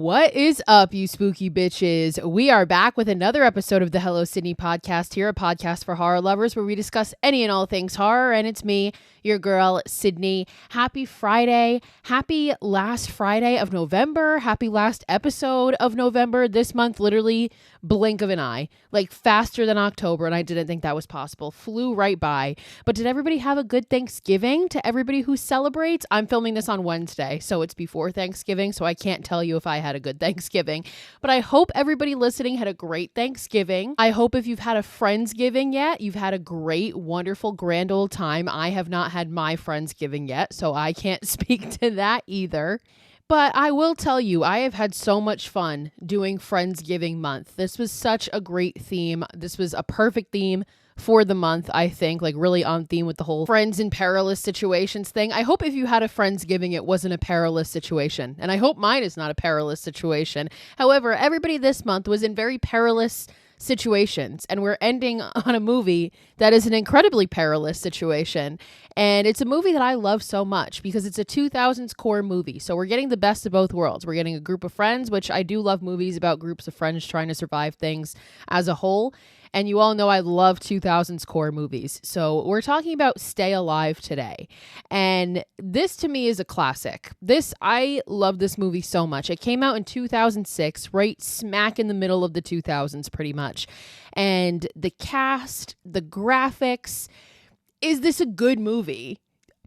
What is up, you spooky bitches? We are back with another episode of the Hello Sidney podcast here, a podcast for horror lovers where we discuss any and all things horror. And it's me, your girl, Sidney. Happy Friday. Happy last Friday of November. Happy last episode of November. This month, literally blink of an eye, like faster than October. And I didn't think that was possible. Flew right by. But did everybody have a good Thanksgiving? To everybody who celebrates, I'm filming this on Wednesday, so it's before Thanksgiving. So I can't tell you if I had a good Thanksgiving, but I hope everybody listening had a great Thanksgiving. I hope if you've had a Friendsgiving yet, you've had a great, wonderful, grand old time. I have not had my Friendsgiving yet, so I can't speak to that either. But I will tell you, I have had so much fun doing Friendsgiving month. This was such a great theme. This was a perfect theme for the month, I think, like really on theme with the whole friends in perilous situations thing. I hope if you had a Friendsgiving, it wasn't a perilous situation. And I hope mine is not a perilous situation. However, everybody this month was in very perilous situations, and we're ending on a movie that is an incredibly perilous situation. And it's a movie that I love so much because it's a 2000s core movie. So we're getting the best of both worlds. We're getting a group of friends, which I do love movies about groups of friends trying to survive things as a whole. And you all know I love 2000s core movies. So we're talking about Stay Alive today. And this to me is a classic. I love this movie so much. It came out in 2006, right smack in the middle of the 2000s pretty much. And the cast, the graphics, is this a good movie?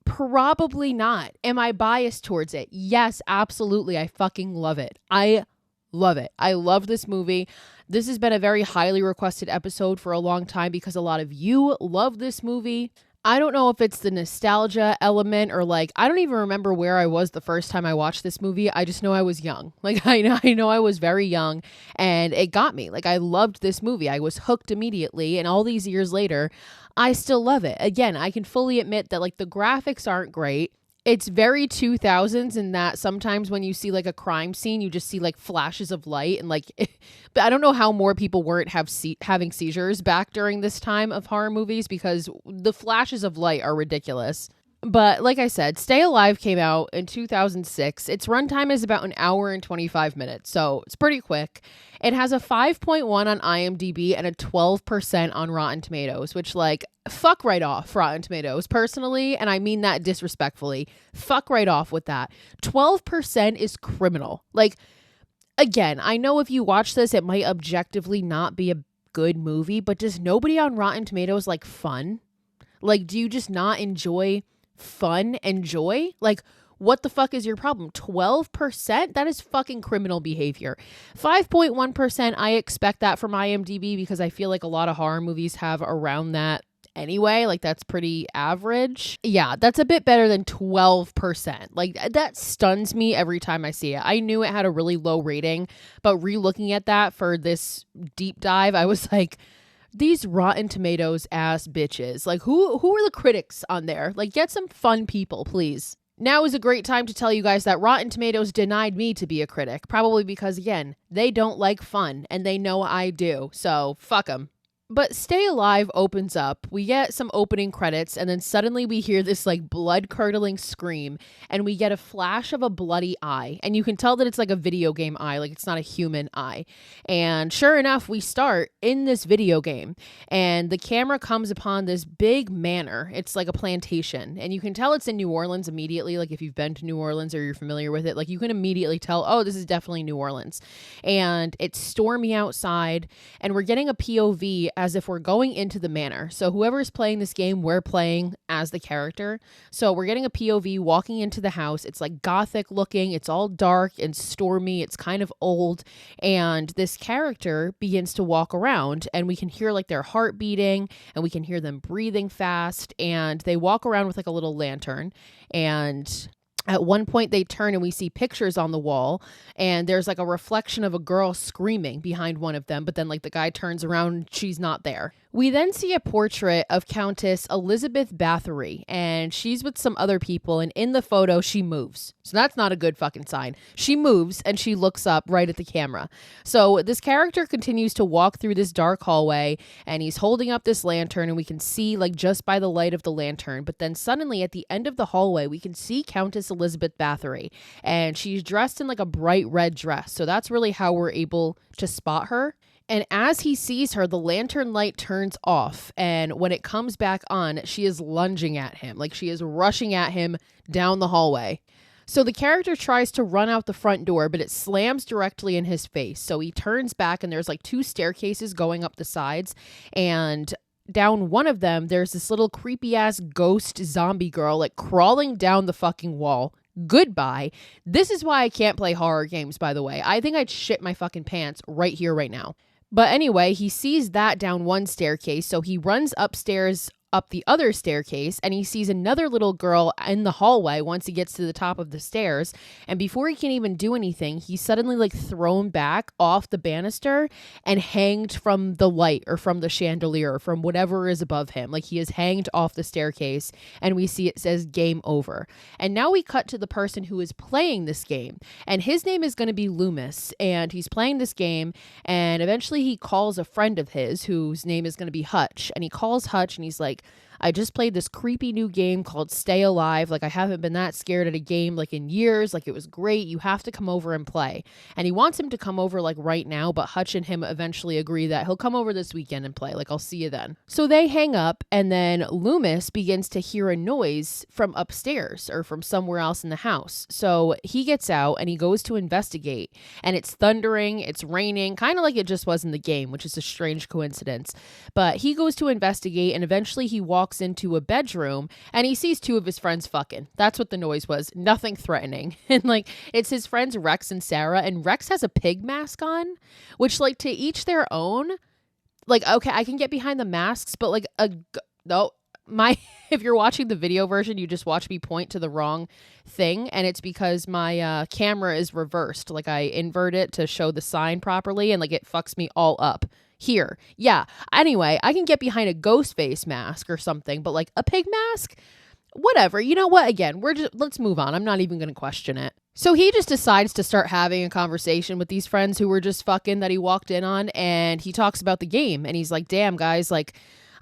Probably not. Am I biased towards it? Yes, absolutely. I fucking love it. I love it. I love this movie. This has been a very highly requested episode for a long time because a lot of you love this movie. I don't know if it's the nostalgia element or I don't even remember where I was the first time I watched this movie. I just know I was young. I know I was very young and it got me. I loved this movie. I was hooked immediately, and all these years later, I still love it. Again, I can fully admit that the graphics aren't great. It's very 2000s in that sometimes when you see a crime scene, you just see flashes of light and but I don't know how more people weren't having seizures back during this time of horror movies because the flashes of light are ridiculous. But like I said, Stay Alive came out in 2006. Its runtime is about an hour and 25 minutes, so it's pretty quick. It has a 5.1 on IMDb and a 12% on Rotten Tomatoes, which fuck right off Rotten Tomatoes personally, and I mean that disrespectfully. Fuck right off with that. 12% is criminal. Again, I know if you watch this, it might objectively not be a good movie, but does nobody on Rotten Tomatoes like fun? Do you just not enjoy fun and joy? What the fuck is your problem? 12%? That is fucking criminal behavior. 5.1%, I expect that from IMDb because I feel a lot of horror movies have around that anyway. That's pretty average. Yeah, that's a bit better than 12%. That stuns me every time I see it. I knew it had a really low rating, but re-looking at that for this deep dive, I was these Rotten Tomatoes ass bitches. Who are the critics on there? Get some fun people, please. Now is a great time to tell you guys that Rotten Tomatoes denied me to be a critic, probably because, again, they don't like fun, and they know I do, so fuck them. But Stay Alive opens up, we get some opening credits, and then suddenly we hear this blood-curdling scream, and we get a flash of a bloody eye, and you can tell that it's a video game eye, it's not a human eye. And sure enough, we start in this video game, and the camera comes upon this big manor. It's a plantation, and you can tell it's in New Orleans immediately. If you've been to New Orleans or you're familiar with it, you can immediately tell, oh, this is definitely New Orleans. And it's stormy outside, and we're getting a POV as if we're going into the manor. So whoever's playing this game, we're playing as the character. So we're getting a POV walking into the house. It's gothic looking. It's all dark and stormy. It's kind of old. And this character begins to walk around, and we can hear their heart beating, and we can hear them breathing fast. And they walk around with a little lantern, and at one point they turn and we see pictures on the wall, and there's a reflection of a girl screaming behind one of them, but then the guy turns around and she's not there. We then see a portrait of Countess Elizabeth Bathory, and she's with some other people, and in the photo, she moves. So that's not a good fucking sign. She moves, and she looks up right at the camera. So this character continues to walk through this dark hallway, and he's holding up this lantern, and we can see, just by the light of the lantern, but then suddenly, at the end of the hallway, we can see Countess Elizabeth Bathory, and she's dressed in like a bright red dress. So that's really how we're able to spot her. And as he sees her, the lantern light turns off. And when it comes back on, she is lunging at him. Like she is rushing at him down the hallway. So the character tries to run out the front door, but it slams directly in his face. So he turns back and there's like 2 staircases going up the sides. And down one of them, there's this little creepy ass ghost zombie girl like crawling down the fucking wall. Goodbye. This is why I can't play horror games, by the way. I think I'd shit my fucking pants right here, right now. But anyway, he sees that down one staircase, so he runs upstairs up the other staircase, and he sees another little girl in the hallway once he gets to the top of the stairs. And before he can even do anything, he's suddenly like thrown back off the banister and hanged from the light or from the chandelier or from whatever is above him. Like he is hanged off the staircase, and we see it says game over. And now we cut to the person who is playing this game, and his name is going to be Loomis, and he's playing this game, and eventually he calls a friend of his whose name is going to be Hutch, and he calls Hutch and he's like, I just played this creepy new game called Stay Alive. Like I haven't been that scared at a game like in years. Like it was great. You have to come over and play. And he wants him to come over like right now, but Hutch and him eventually agree that he'll come over this weekend and play. Like I'll see you then. So they hang up, and then Loomis begins to hear a noise from upstairs or from somewhere else in the house. So he gets out and he goes to investigate, and it's thundering, it's raining, kind of like it just was in the game, which is a strange coincidence. But he goes to investigate, and eventually he walks into a bedroom and he sees 2 of his friends fucking. That's what the noise was. Nothing threatening. And like it's his friends Rex and Sarah, and Rex has a pig mask on, which like to each their own. Like okay, I can get behind the masks, but like if you're watching the video version, you just watch me point to the wrong thing, and it's because my camera is reversed. Like I invert it to show the sign properly, and like it fucks me all up. Here. Yeah. Anyway, I can get behind a ghost face mask or something, but like a pig mask? Whatever. You know what? Again, let's move on. I'm not even going to question it. So he just decides to start having a conversation with these friends who were just fucking that he walked in on, and he talks about the game, and he's like, damn guys, like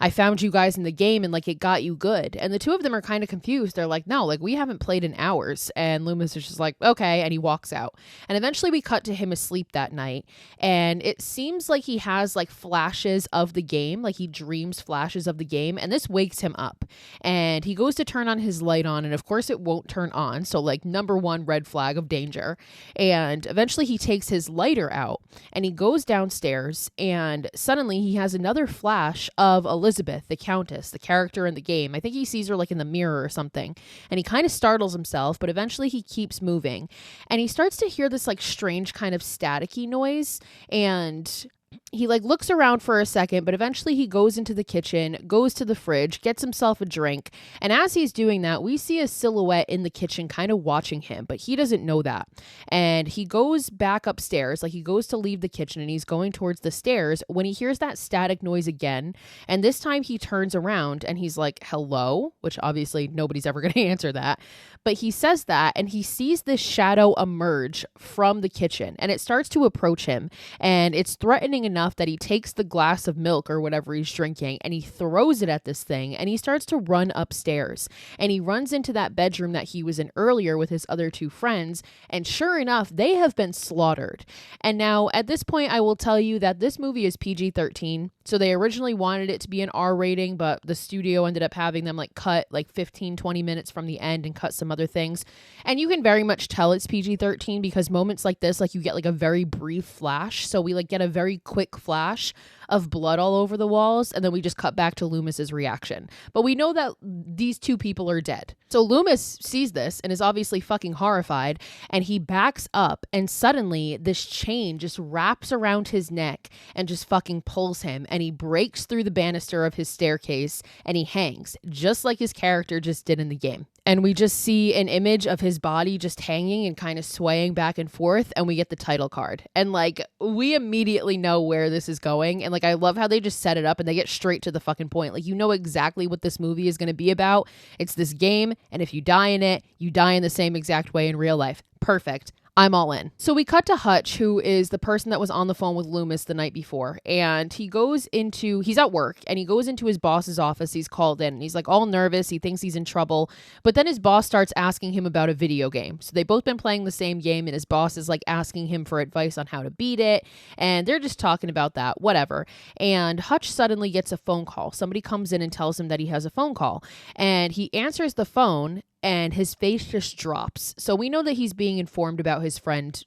I found you guys in the game and like it got you good. And the 2 of them are kind of confused. They're like, no, like we haven't played in hours. And Loomis is just like, okay. And he walks out. And eventually we cut to him asleep that night. And it seems like he has like flashes of the game. Like he dreams flashes of the game. And this wakes him up. And he goes to turn on his light on. And of course it won't turn on. So like number 1 red flag of danger. And eventually he takes his lighter out and he goes downstairs. And suddenly he has another flash of Elizabeth, the Countess, the character in the game. I think he sees her like in the mirror or something, and he kind of startles himself, but eventually he keeps moving, and he starts to hear this like strange kind of staticky noise, and he like looks around for a second, but eventually he goes into the kitchen, goes to the fridge, gets himself a drink. And as he's doing that, we see a silhouette in the kitchen kind of watching him, but he doesn't know that. And he goes back upstairs, like he goes to leave the kitchen and he's going towards the stairs when he hears that static noise again. And this time he turns around and he's like, hello, which obviously nobody's ever going to answer that. But he says that and he sees this shadow emerge from the kitchen and it starts to approach him, and it's threatening enough that he takes the glass of milk or whatever he's drinking and he throws it at this thing, and he starts to run upstairs, and he runs into that bedroom that he was in earlier with his other 2 friends, and sure enough, they have been slaughtered. And now at this point, I will tell you that this movie is PG-13. So they originally wanted it to be an R rating, but the studio ended up having them like cut like 15-20 minutes from the end and cut some other things. And you can very much tell it's PG-13 because moments like this, like you get like a very brief flash. So we like get a very quick flash of blood all over the walls, and then we just cut back to Loomis's reaction. But we know that these 2 people are dead. So Loomis sees this and is obviously fucking horrified, and he backs up, and suddenly this chain just wraps around his neck and just fucking pulls him, and he breaks through the banister of his staircase and he hangs, just like his character just did in the game. And we just see an image of his body just hanging and kind of swaying back and forth, and we get the title card. And like, we immediately know where this is going. And like, I love how they just set it up and they get straight to the fucking point. Like, you know exactly what this movie is going to be about. It's this game, and if you die in it, you die in the same exact way in real life. Perfect. I'm all in. So we cut to Hutch, who is the person that was on the phone with Loomis the night before. And he's at work and he goes into his boss's office. He's called in and he's like all nervous. He thinks he's in trouble. But then his boss starts asking him about a video game. So they've both been playing the same game and his boss is like asking him for advice on how to beat it. And they're just talking about that, whatever. And Hutch suddenly gets a phone call. Somebody comes in and tells him that he has a phone call. And he answers the phone and his face just drops. So we know that he's being informed about his friend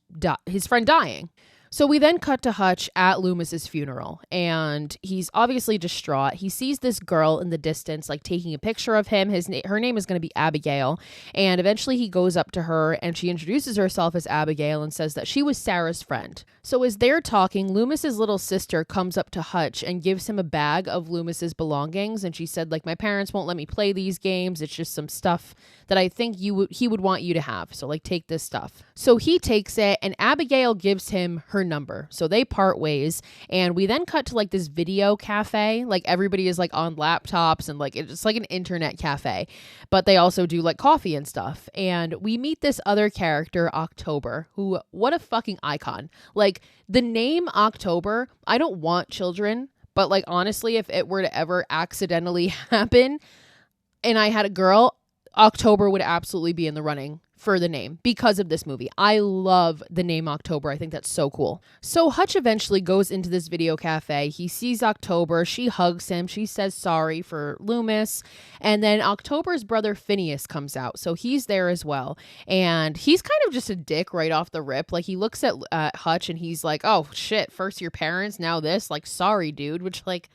dying. So we then cut to Hutch at Loomis's funeral, and he's obviously distraught. He sees this girl in the distance, like taking a picture of him. Her name is going to be Abigail, and eventually he goes up to her, and she introduces herself as Abigail and says that she was Sarah's friend. So as they're talking, Loomis's little sister comes up to Hutch and gives him a bag of Loomis's belongings, and she said, like, my parents won't let me play these games. It's just some stuff that I think he would want you to have. So, like, take this stuff. So he takes it, and Abigail gives him her number. So they part ways, and we then cut to like this video cafe. Like everybody is like on laptops and like it's like an internet cafe, but they also do like coffee and stuff. And we meet this other character, October, who, what a fucking icon. Like the name October, I don't want children, but like honestly, if it were to ever accidentally happen and I had a girl, October would absolutely be in the running for the name because of this movie. I love the name October. I think that's so cool. So Hutch eventually goes into this video cafe. He sees October. She hugs him. She says sorry for Loomis. And then October's brother Phineas comes out. So he's there as well. And he's kind of just a dick right off the rip. Like he looks at Hutch and he's like, oh shit, first your parents, now this. Like, sorry, dude. Which like,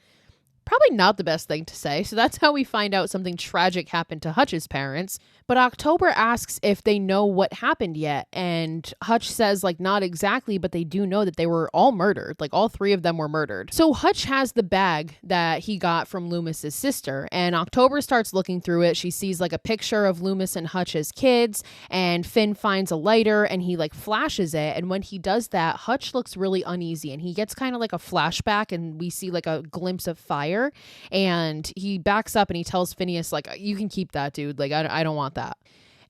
probably not the best thing to say. So that's how we find out something tragic happened to Hutch's parents. But October asks if they know what happened yet. And Hutch says, like, not exactly, but they do know that they were all murdered. Like, all three of them were murdered. So Hutch has the bag that he got from Loomis's sister. And October starts looking through it. She sees, like, a picture of Loomis and Hutch's kids. And Finn finds a lighter and he, like, flashes it. And when he does that, Hutch looks really uneasy. And he gets kind of like a flashback and we see, like, a glimpse of fire. And he backs up and he tells Phineas, like, you can keep that, dude. Like, I don't want that.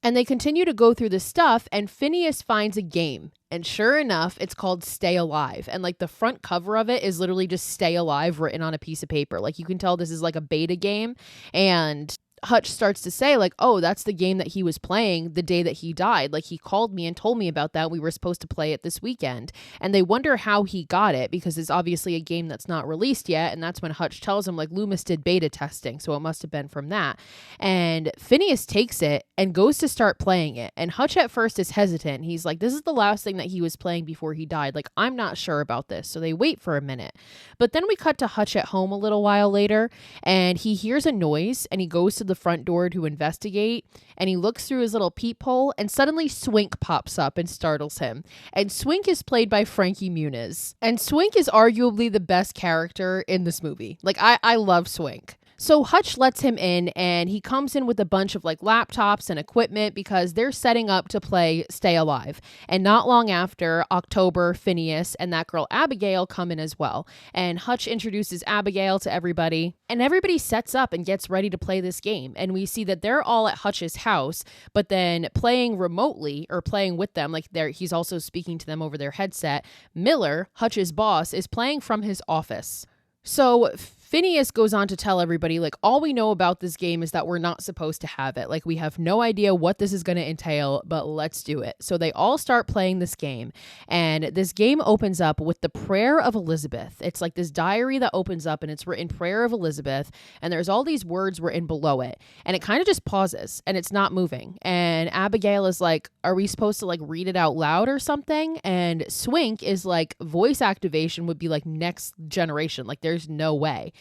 And they continue to go through the stuff and Phineas finds a game. And sure enough, it's called Stay Alive. And like the front cover of it is literally just Stay Alive written on a piece of paper. Like you can tell this is like a beta game. And Hutch starts to say like, oh, that's the game that he was playing the day that he died. Like he called me and told me about that. We were supposed to play it this weekend. And they wonder how he got it because it's obviously a game that's not released yet. And that's when Hutch tells him like Loomis did beta testing. So it must have been from that. And Phineas takes it and goes to start playing it. And Hutch at first is hesitant. He's like, this is the last thing that he was playing before he died. Like, I'm not sure about this. So they wait for a minute. But then we cut to Hutch at home a little while later and he hears a noise and he goes to the front door to investigate and he looks through his little peephole and suddenly Swink pops up and startles him. And Swink is played by Frankie Muniz. And Swink is arguably the best character in this movie. Like I love Swink. So Hutch lets him in and he comes in with a bunch of like laptops and equipment because they're setting up to play Stay Alive. And not long after, October, Phineas, and that girl Abigail come in as well. And Hutch introduces Abigail to everybody and everybody sets up and gets ready to play this game. And we see that they're all at Hutch's house, but then playing remotely or playing with them, like he's also speaking to them over their headset. Miller, Hutch's boss, is playing from his office. So Phineas goes on to tell everybody, like, all we know about this game is that we're not supposed to have it. Like, we have no idea what this is going to entail, but let's do it. So they all start playing this game. And this game opens up with the Prayer of Elizabeth. It's like this diary that opens up and it's written Prayer of Elizabeth. And there's all these words written below it. And it kind of just pauses and it's not moving. And Abigail is like, are we supposed to like read it out loud or something? And Swink is like, voice activation would be like next generation. Like, there's no way.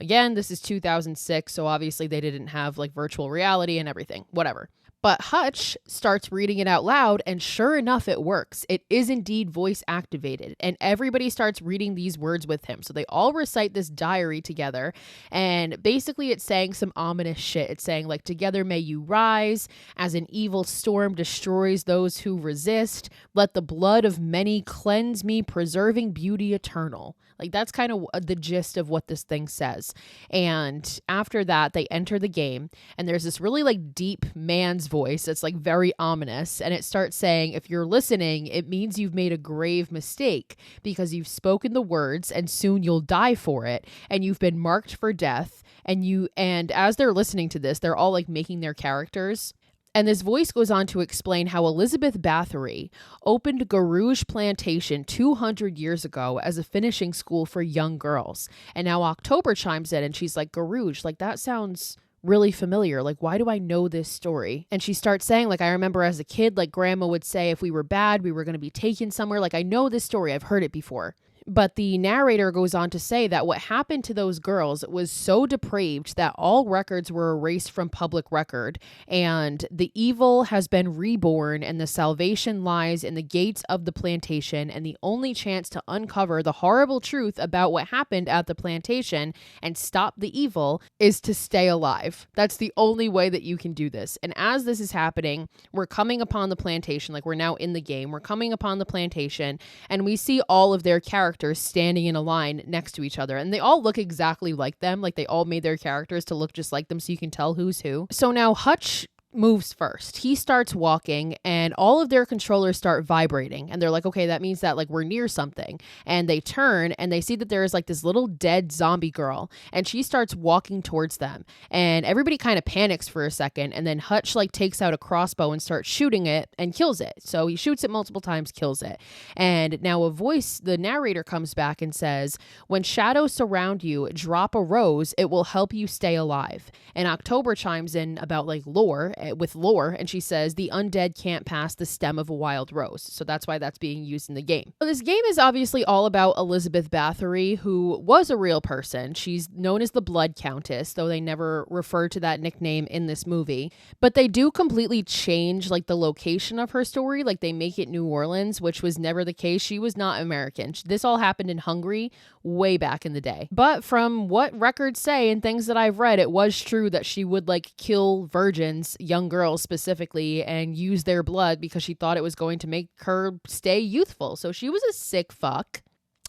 Again, this is 2006, so obviously they didn't have like virtual reality and everything, whatever. But Hutch starts reading it out loud, and sure enough, it works. It is indeed voice activated, and everybody starts reading these words with him. So they all recite this diary together, and basically it's saying some ominous shit. It's saying like, together may you rise, as an evil storm destroys those who resist. Let the blood of many cleanse me, preserving beauty eternal. Like, that's kind of the gist of what this thing says. And after that, they enter the game, and there's this really like deep man's voice. It's like very ominous. And it starts saying, if you're listening, it means you've made a grave mistake because you've spoken the words and soon you'll die for it. And you've been marked for death. And as they're listening to this, they're all like making their characters. And this voice goes on to explain how Elizabeth Bathory opened Garouge Plantation 200 years ago as a finishing school for young girls. And now October chimes in and she's like, Garouge, like that sounds really familiar. Like, why do I know this story? And she starts saying, like, I remember as a kid, like grandma would say, if we were bad, we were going to be taken somewhere. Like, I know this story. I've heard it before. But the narrator goes on to say that what happened to those girls was so depraved that all records were erased from public record, and the evil has been reborn, and the salvation lies in the gates of the plantation, and the only chance to uncover the horrible truth about what happened at the plantation and stop the evil is to stay alive. That's the only way that you can do this. And as this is happening, we're coming upon the plantation, like we're now in the game, we're coming upon the plantation, and we see all of their characters standing in a line next to each other, and they all look exactly like them. Like they all made their characters to look just like them so you can tell who's who. So now Hutch moves first. He starts walking and all of their controllers start vibrating, and they're like, okay, that means that like we're near something. And they turn and they see that there is like this little dead zombie girl, and she starts walking towards them, and everybody kind of panics for a second, and then Hutch like takes out a crossbow and starts shooting it and kills it. So he shoots it multiple times, kills it. And now the narrator comes back and says, when shadows surround you, drop a rose, it will help you stay alive. And October chimes in about like lore, and she says the undead can't pass the stem of a wild rose. So that's why that's being used in the game. So this game is obviously all about Elizabeth Bathory, who was a real person. She's known as the Blood Countess, though they never refer to that nickname in this movie. But they do completely change like the location of her story. Like they make it New Orleans, which was never the case. She was not American. This all happened in Hungary way back in the day. But from what records say and things that I've read, it was true that she would like kill virgins, young girls specifically, and use their blood because she thought it was going to make her stay youthful. So she was a sick fuck.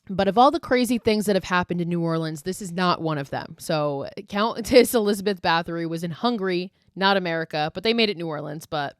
But of all the crazy things that have happened in New Orleans, this is not one of them. So Countess Elizabeth Bathory was in Hungary, not America, but they made it New Orleans. But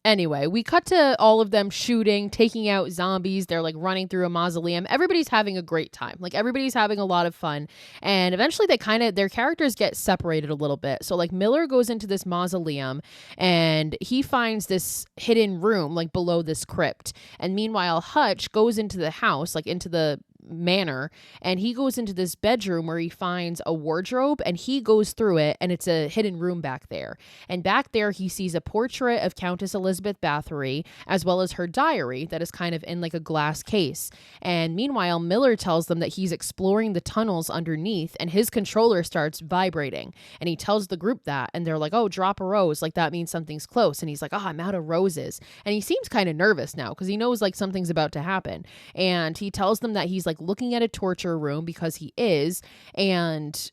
anyway, we cut to all of them shooting, taking out zombies. They're like running through a mausoleum. Everybody's having a great time. Like everybody's having a lot of fun. And eventually their characters get separated a little bit. So like Miller goes into this mausoleum and he finds this hidden room like below this crypt. And meanwhile, Hutch goes into the house, like into the manor, and he goes into this bedroom where he finds a wardrobe, and he goes through it, and it's a hidden room back there. And back there he sees a portrait of Countess Elizabeth Bathory, as well as her diary that is kind of in like a glass case. And meanwhile, Miller tells them that he's exploring the tunnels underneath, and his controller starts vibrating, and he tells the group that, and they're like, oh, drop a rose, like that means something's close. And he's like, oh, I'm out of roses. And he seems kind of nervous now because he knows like something's about to happen. And he tells them that he's like looking at a torture room because he is. And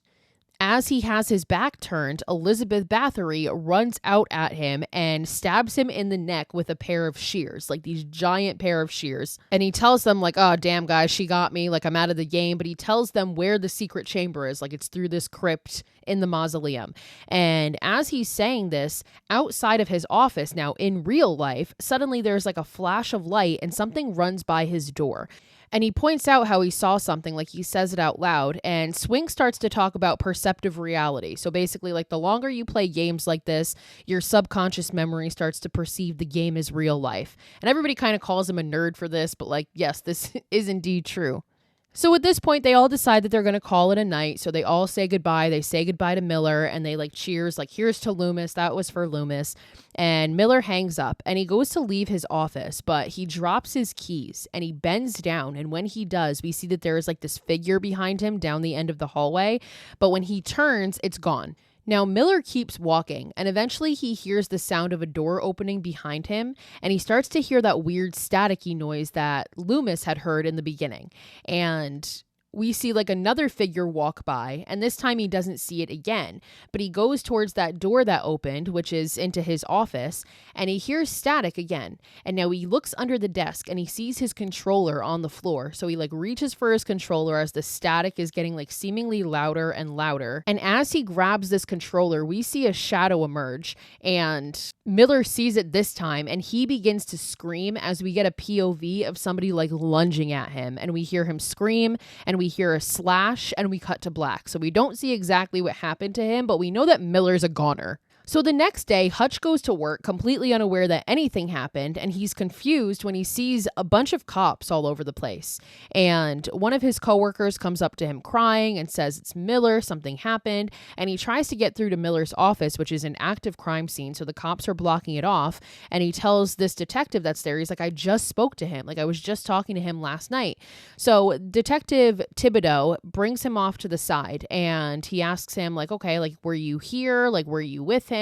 as he has his back turned, Elizabeth Bathory runs out at him and stabs him in the neck with a pair of shears, like these giant pair of shears. And he tells them like, oh, damn guys, she got me, like I'm out of the game. But he tells them where the secret chamber is, like it's through this crypt in the mausoleum. And as he's saying this, outside of his office now in real life, suddenly there's like a flash of light and something runs by his door. And he points out how he saw something, like he says it out loud, and Swing starts to talk about perceptive reality. So basically, like the longer you play games like this, your subconscious memory starts to perceive the game as real life. And everybody kind of calls him a nerd for this, but like, yes, this is indeed true. So at this point, they all decide that they're going to call it a night. So they all say goodbye. They say goodbye to Miller and they like cheers, like here's to Loomis. That was for Loomis. And Miller hangs up and he goes to leave his office, but he drops his keys and he bends down. And when he does, we see that there is like this figure behind him down the end of the hallway. But when he turns, it's gone. Now, Miller keeps walking, and eventually he hears the sound of a door opening behind him, and he starts to hear that weird staticky noise that Loomis had heard in the beginning. And we see like another figure walk by, and this time he doesn't see it again, but he goes towards that door that opened, which is into his office, and he hears static again. And now he looks under the desk and he sees his controller on the floor. So he like reaches for his controller as the static is getting like seemingly louder and louder. And as he grabs this controller, we see a shadow emerge, and Miller sees it this time, and he begins to scream as we get a POV of somebody like lunging at him, and we hear him scream, and we hear a slash, and we cut to black. So we don't see exactly what happened to him, but we know that Miller's a goner. So the next day, Hutch goes to work completely unaware that anything happened, and he's confused when he sees a bunch of cops all over the place. And one of his coworkers comes up to him crying and says it's Miller, something happened, and he tries to get through to Miller's office, which is an active crime scene, so the cops are blocking it off, and he tells this detective that's there, he's like, I just spoke to him, like I was just talking to him last night. So Detective Thibodeau brings him off to the side, and he asks him like, okay, like were you here, like were you with him?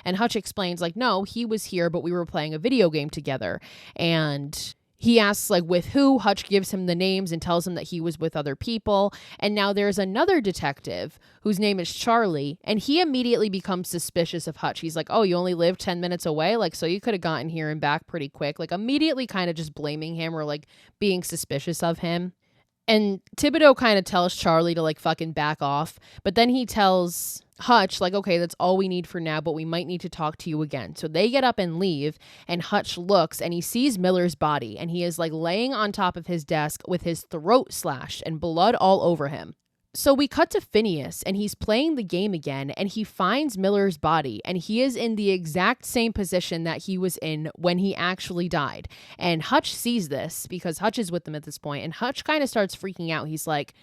And Hutch explains like, no, he was here, but we were playing a video game together. And he asks like with who. Hutch gives him the names and tells him that he was with other people. And now there's another detective whose name is Charlie, and he immediately becomes suspicious of Hutch. He's like, oh, you only live 10 minutes away, like so you could have gotten here and back pretty quick, like immediately kind of just blaming him or like being suspicious of him. And Thibodeau kind of tells Charlie to like fucking back off, but then he tells Hutch like, okay, that's all we need for now, but we might need to talk to you again. So they get up and leave, and Hutch looks and he sees Miller's body, and he is like laying on top of his desk with his throat slashed and blood all over him. So we cut to Phineas, and he's playing the game again, and he finds Miller's body, and he is in the exact same position that he was in when he actually died. And Hutch sees this because Hutch is with them at this point, and Hutch kind of starts freaking out. He's like,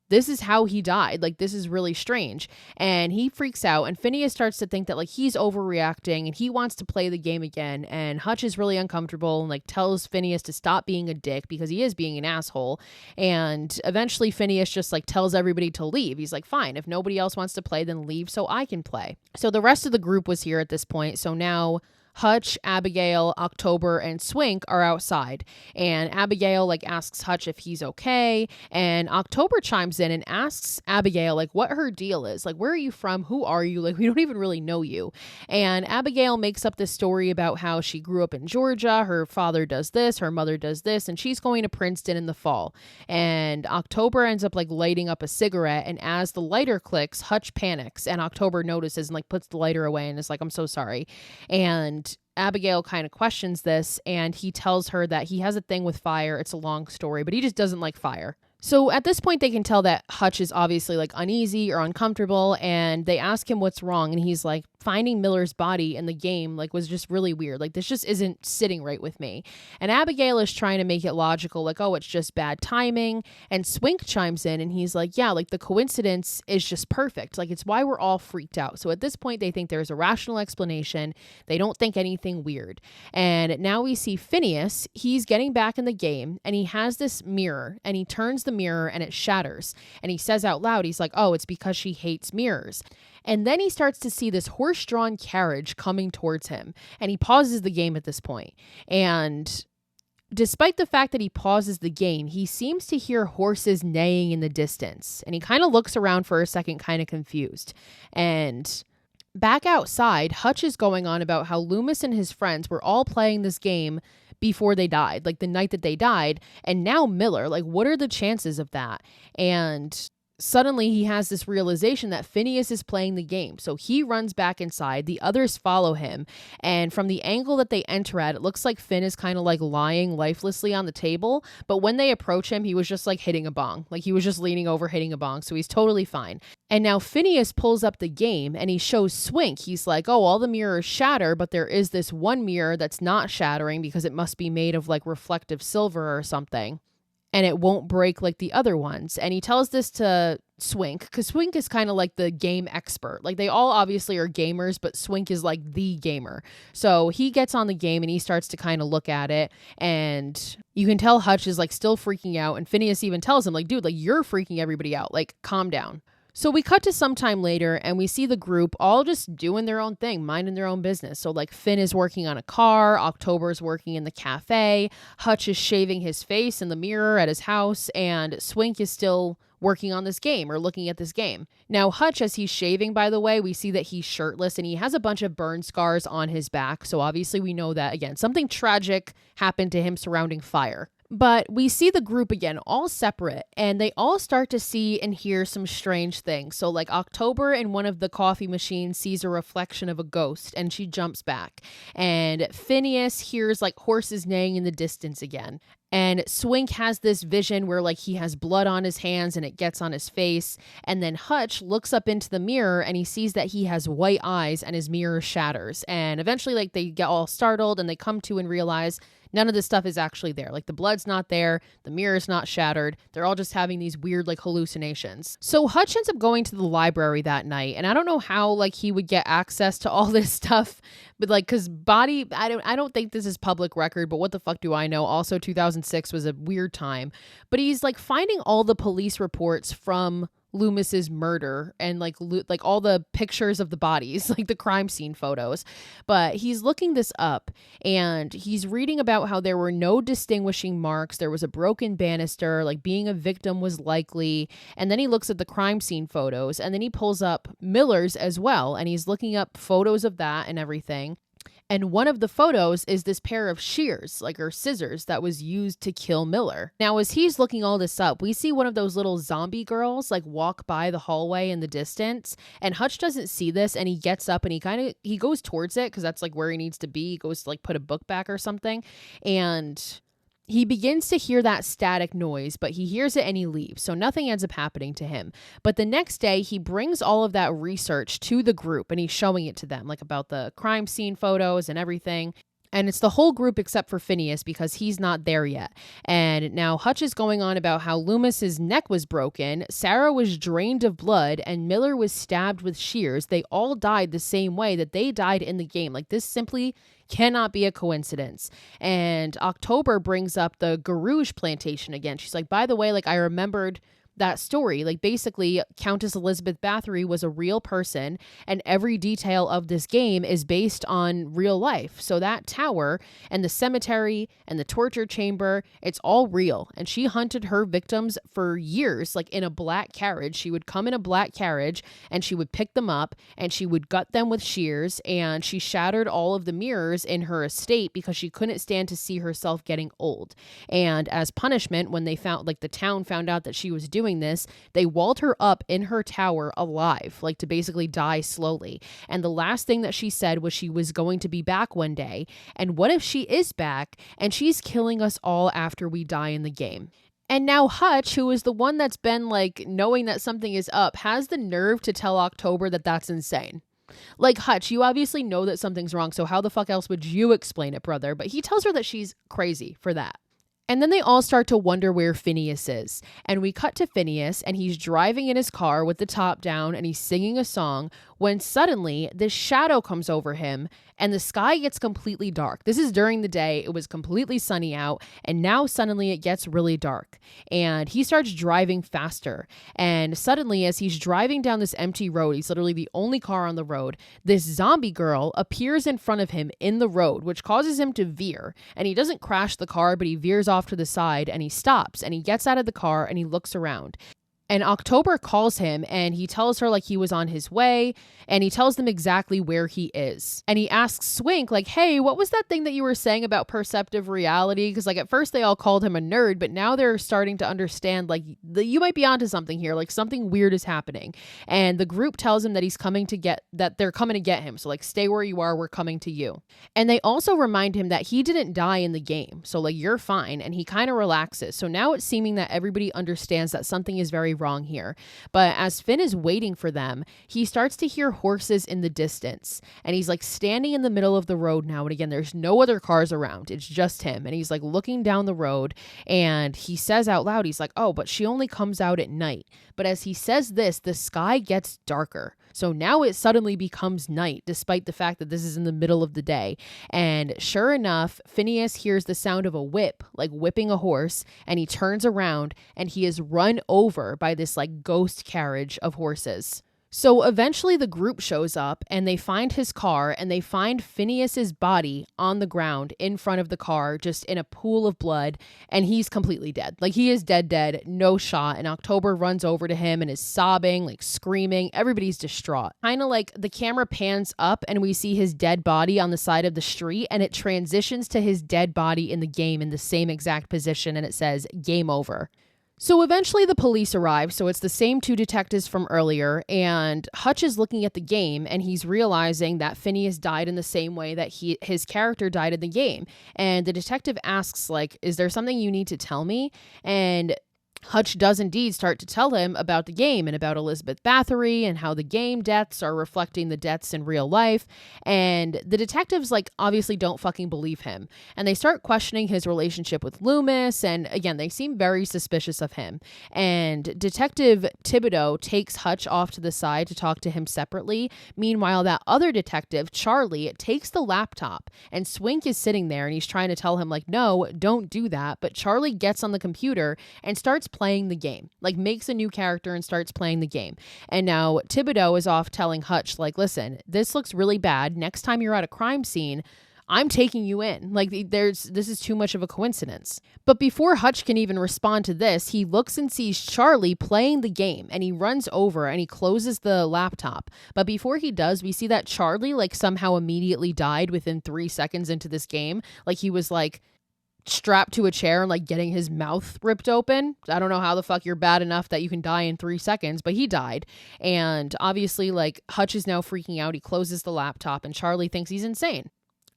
this is how he died. Like, this is really strange. And he freaks out, and Phineas starts to think that like he's overreacting and he wants to play the game again. And Hutch is really uncomfortable and like tells Phineas to stop being a dick because he is being an asshole. And eventually Phineas just like tells everybody to leave. He's like, fine, if nobody else wants to play, then leave so I can play. So the rest of the group was here at this point. So now Hutch, Abigail, October, and Swink are outside, and Abigail like asks Hutch if he's okay, and October chimes in and asks Abigail like what her deal is, like where are you from, who are you, like we don't even really know you. And Abigail makes up this story about how she grew up in Georgia, her father does this, her mother does this, and she's going to Princeton in the fall. And October ends up like lighting up a cigarette, and as the lighter clicks, Hutch panics, and October notices and like puts the lighter away and is like, I'm so sorry. And Abigail kind of questions this, and he tells her that he has a thing with fire. It's a long story, but he just doesn't like fire. So at this point, they can tell that Hutch is obviously like uneasy or uncomfortable, and they ask him what's wrong, and he's like, finding Miller's body in the game like was just really weird. Like this just isn't sitting right with me. And Abigail is trying to make it logical, like, oh, it's just bad timing. And Swink chimes in and he's like, yeah, like the coincidence is just perfect. Like it's why we're all freaked out. So at this point, they think there's a rational explanation. They don't think anything weird. And now we see Phineas, he's getting back in the game, and he has this mirror, and he turns the mirror and it shatters. And he says out loud, he's like, oh, it's because she hates mirrors. And then he starts to see this horse-drawn carriage coming towards him. And he pauses the game at this point. And despite the fact that he pauses the game, he seems to hear horses neighing in the distance. And he kind of looks around for a second, kind of confused. And back outside, Hutch is going on about how Loomis and his friends were all playing this game before they died, like the night that they died. And now Miller, like what are the chances of that? And suddenly he has this realization that Phineas is playing the game. So he runs back inside. The others follow him. And from the angle that they enter at, it looks like Finn is kind of like lying lifelessly on the table. But when they approach him, he was just like hitting a bong. Like he was just leaning over hitting a bong. So he's totally fine. And now Phineas pulls up the game and he shows Swink. He's like, oh, all the mirrors shatter, but there is this one mirror that's not shattering because it must be made of like reflective silver or something. And it won't break like the other ones. And he tells this to Swink, because Swink is kind of like the game expert. Like they all obviously are gamers, but Swink is like the gamer. So he gets on the game and he starts to kind of look at it. And you can tell Hutch is like still freaking out. And Phineas even tells him like, dude, like you're freaking everybody out. Like calm down. So we cut to some time later and we see the group all just doing their own thing, minding their own business. So like Finn is working on a car, October's working in the cafe, Hutch is shaving his face in the mirror at his house, and Swink is still working on this game or looking at this game. Now Hutch, as he's shaving, by the way, we see that he's shirtless and he has a bunch of burn scars on his back. So obviously we know that, again, something tragic happened to him surrounding fire. But we see the group again, all separate, and they all start to see and hear some strange things. So like October in one of the coffee machines sees a reflection of a ghost and she jumps back. And Phineas hears like horses neighing in the distance again. And Swink has this vision where like he has blood on his hands and it gets on his face. And then Hutch looks up into the mirror and he sees that he has white eyes and his mirror shatters. And eventually like they get all startled and they come to and realize none of this stuff is actually there. Like the blood's not there. The mirror's not shattered. They're all just having these weird like hallucinations. So Hutch ends up going to the library that night. And I don't know how like he would get access to all this stuff. But like, cause body, I don't think this is public record, but what the fuck do I know? Also 2006 was a weird time. But he's like finding all the police reports from Loomis's murder and like all the pictures of the bodies, like the crime scene photos. But he's looking this up and he's reading about how there were no distinguishing marks. There was a broken banister, like being a victim was likely. And then he looks at the crime scene photos and then he pulls up Miller's as well. And he's looking up photos of that and everything. And one of the photos is this pair of shears, like or scissors, that was used to kill Miller. Now, as he's looking all this up, we see one of those little zombie girls like walk by the hallway in the distance. And Hutch doesn't see this and he gets up and he goes towards it because that's like where he needs to be. He goes to like put a book back or something. And he begins to hear that static noise, but he hears it and he leaves. So nothing ends up happening to him. But the next day, he brings all of that research to the group and he's showing it to them, like about the crime scene photos and everything. And it's the whole group except for Phineas because he's not there yet. And now Hutch is going on about how Loomis's neck was broken, Sarah was drained of blood, and Miller was stabbed with shears. They all died the same way that they died in the game. Like this simply cannot be a coincidence. And October brings up the Garouge plantation again. She's like, by the way, like I remembered that story. Like basically Countess Elizabeth Bathory was a real person and every detail of this game is based on real life. So that tower and the cemetery and the torture chamber, it's all real. And she hunted her victims for years, like in a black carriage. She would come in a black carriage and she would pick them up and she would gut them with shears, and she shattered all of the mirrors in her estate because she couldn't stand to see herself getting old. And as punishment, when they found, like the town found out that she was doing this, they walled her up in her tower alive, like to basically die slowly. And the last thing that she said was she was going to be back one day. And what if she is back and she's killing us all after we die in the game? And now Hutch, who is the one that's been like knowing that something is up, has the nerve to tell October that that's insane. Like, Hutch, you obviously know that something's wrong, so how the fuck else would you explain it, brother? But he tells her that she's crazy for that. And then they all start to wonder where Phineas is. And we cut to Phineas and he's driving in his car with the top down and he's singing a song when suddenly this shadow comes over him and the sky gets completely dark. This is during the day. It was completely sunny out and now suddenly it gets really dark and he starts driving faster. And suddenly as he's driving down this empty road, he's literally the only car on the road, this zombie girl appears in front of him in the road, which causes him to veer. And he doesn't crash the car, but he veers off to the side and he stops and he gets out of the car and he looks around. And October calls him and he tells her like he was on his way and he tells them exactly where he is. And he asks Swink like, hey, what was that thing that you were saying about perceptive reality? Because like at first they all called him a nerd, but now they're starting to understand like you might be onto something here. Like something weird is happening. And the group tells him that they're coming to get him. So like, stay where you are. We're coming to you. And they also remind him that he didn't die in the game. So like, you're fine. And he kind of relaxes. So now it's seeming that everybody understands that something is very wrong here. But as Finn is waiting for them, he starts to hear horses in the distance and he's like standing in the middle of the road now. And again, there's no other cars around. It's just him. And he's like looking down the road and he says out loud, he's like, oh, but she only comes out at night. But as he says this, the sky gets darker. So now it suddenly becomes night, despite the fact that this is in the middle of the day. And sure enough, Phineas hears the sound of a whip, like whipping a horse, and he turns around and he is run over by by this like ghost carriage of horses. So eventually the group shows up and they find his car and they find Phineas's body on the ground in front of the car, just in a pool of blood, and he's completely dead. Like he is dead, no shot. And October runs over to him and is sobbing, like screaming. Everybody's distraught. Kind of like the camera pans up and we see his dead body on the side of the street, and it transitions to his dead body in the game in the same exact position, and it says game over. So eventually the police arrive, so it's the same two detectives from earlier, and Hutch is looking at the game, and he's realizing that Phineas died in the same way that his character died in the game. And the detective asks, like, is there something you need to tell me? And Hutch does indeed start to tell him about the game and about Elizabeth Bathory and how the game deaths are reflecting the deaths in real life. And the detectives, like, obviously don't fucking believe him. And they start questioning his relationship with Loomis. And again, they seem very suspicious of him. And Detective Thibodeau takes Hutch off to the side to talk to him separately. Meanwhile, that other detective, Charlie, takes the laptop, and Swink is sitting there and he's trying to tell him, like, no, don't do that. But Charlie gets on the computer and starts playing the game, like makes a new character and starts playing the game. And now Thibodeau is off telling Hutch, like, listen, this looks really bad. Next time you're at a crime scene, I'm taking you in. Like, this is too much of a coincidence. But before Hutch can even respond to this, he looks and sees Charlie playing the game, and he runs over and he closes the laptop. But before he does, we see that Charlie, like, somehow immediately died within 3 seconds into this game. Like, he was like strapped to a chair and like getting his mouth ripped open. I don't know how the fuck you're bad enough that you can die in 3 seconds, but he died. And obviously, like, Hutch is now freaking out. He closes the laptop and Charlie thinks he's insane.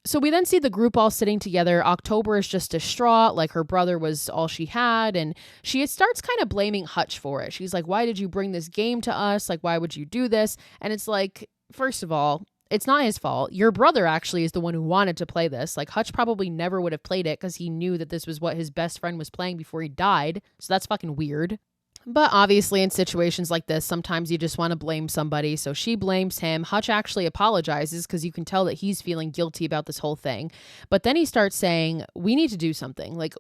So we then see the group all sitting together. October is just distraught, like her brother was all she had, and she starts kind of blaming Hutch for it. She's like, why did you bring this game to us? Like, why would you do this? And it's like, first of all, it's not his fault. Your brother actually is the one who wanted to play this. Like, Hutch probably never would have played it because he knew that this was what his best friend was playing before he died. So that's fucking weird. But obviously in situations like this, sometimes you just want to blame somebody. So she blames him. Hutch actually apologizes because you can tell that he's feeling guilty about this whole thing. But then he starts saying, we need to do something. Like,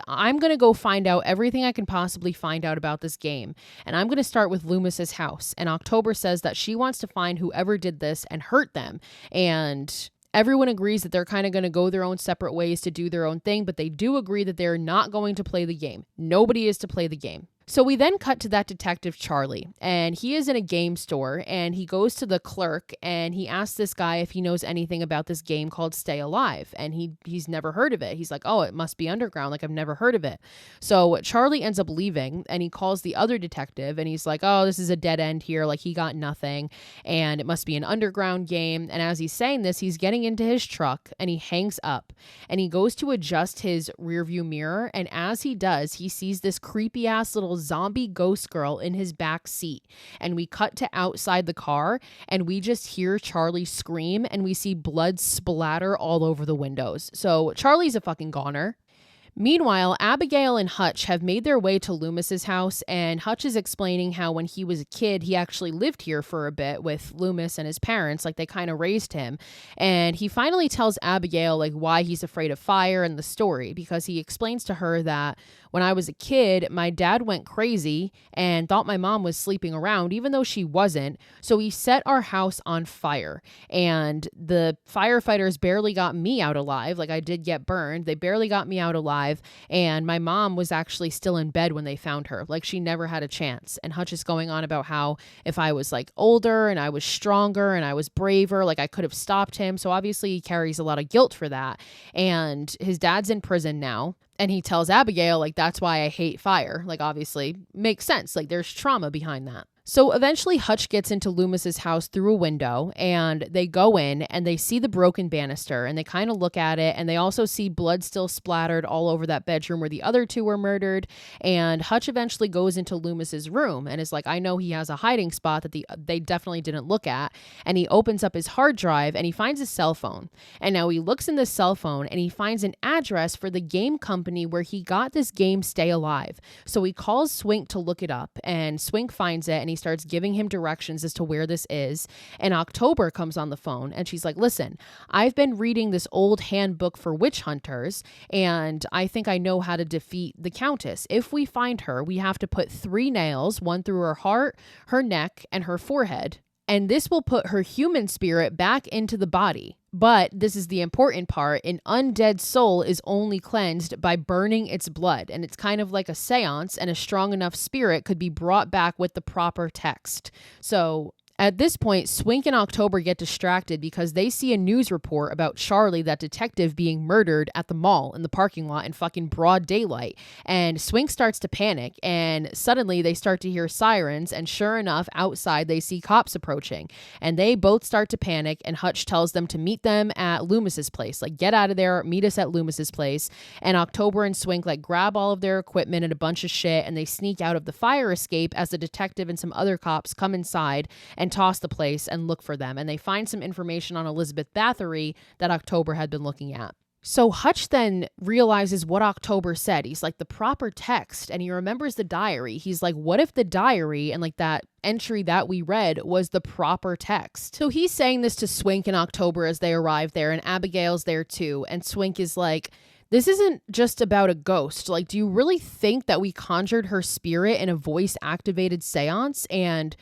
I'm going to go find out everything I can possibly find out about this game. And I'm going to start with Loomis's house. And October says that she wants to find whoever did this and hurt them. And everyone agrees that they're kind of going to go their own separate ways to do their own thing. But they do agree that they're not going to play the game. Nobody is to play the game. So we then cut to that detective, Charlie, and he is in a game store, and he goes to the clerk and he asks this guy if he knows anything about this game called Stay Alive. And he's never heard of it. He's like, oh, it must be underground. Like, I've never heard of it. So Charlie ends up leaving and he calls the other detective and he's like, oh, this is a dead end here. Like, he got nothing and it must be an underground game. And as he's saying this, he's getting into his truck and he hangs up and he goes to adjust his rearview mirror. And as he does, he sees this creepy ass little zombie ghost girl in his back seat. And we cut to outside the car and we just hear Charlie scream and we see blood splatter all over the windows. So Charlie's a fucking goner. Meanwhile, Abigail and Hutch have made their way to Loomis's house, and Hutch is explaining how when he was a kid, he actually lived here for a bit with Loomis and his parents, like they kind of raised him. And he finally tells Abigail like why he's afraid of fire and the story, because he explains to her that when I was a kid, my dad went crazy and thought my mom was sleeping around, even though she wasn't. So he set our house on fire, and the firefighters barely got me out alive. Like, I did get burned. They barely got me out alive. And my mom was actually still in bed when they found her. Like, she never had a chance. And Hutch is going on about how if I was like older and I was stronger and I was braver, like I could have stopped him. So obviously he carries a lot of guilt for that. And his dad's in prison now. And he tells Abigail, like, that's why I hate fire. Like, obviously makes sense. Like, there's trauma behind that. So eventually Hutch gets into Loomis's house through a window, and they go in and they see the broken banister and they kind of look at it, and they also see blood still splattered all over that bedroom where the other two were murdered. And Hutch eventually goes into Loomis's room and is like, I know he has a hiding spot that they definitely didn't look at. And he opens up his hard drive and he finds his cell phone. And now he looks in the cell phone and he finds an address for the game company where he got this game Stay Alive. So he calls Swink to look it up, and Swink finds it and he he starts giving him directions as to where this is. And October comes on the phone and she's like, listen, I've been reading this old handbook for witch hunters, and I think I know how to defeat the Countess. If we find her, we have to put 3 nails, one through her heart, her neck, and her forehead. And this will put her human spirit back into the body. But this is the important part. An undead soul is only cleansed by burning its blood. And it's kind of like a seance, and a strong enough spirit could be brought back with the proper text. So at this point, Swink and October get distracted because they see a news report about Charlie, that detective, being murdered at the mall in the parking lot in fucking broad daylight. And Swink starts to panic, and suddenly they start to hear sirens, and sure enough, outside they see cops approaching. And they both start to panic, and Hutch tells them to meet them at Loomis's place. Like, get out of there, meet us at Loomis's place. And October and Swink like grab all of their equipment and a bunch of shit, and they sneak out of the fire escape as the detective and some other cops come inside and toss the place and look for them. And they find some information on Elizabeth Bathory that October had been looking at. So Hutch then realizes what October said. He's like, the proper text. And he remembers the diary. He's like, what if the diary and like that entry that we read was the proper text? So he's saying this to Swink and October as they arrive there, and Abigail's there too. And Swink is like, this isn't just about a ghost. Like, do you really think that we conjured her spirit in a voice activated seance? And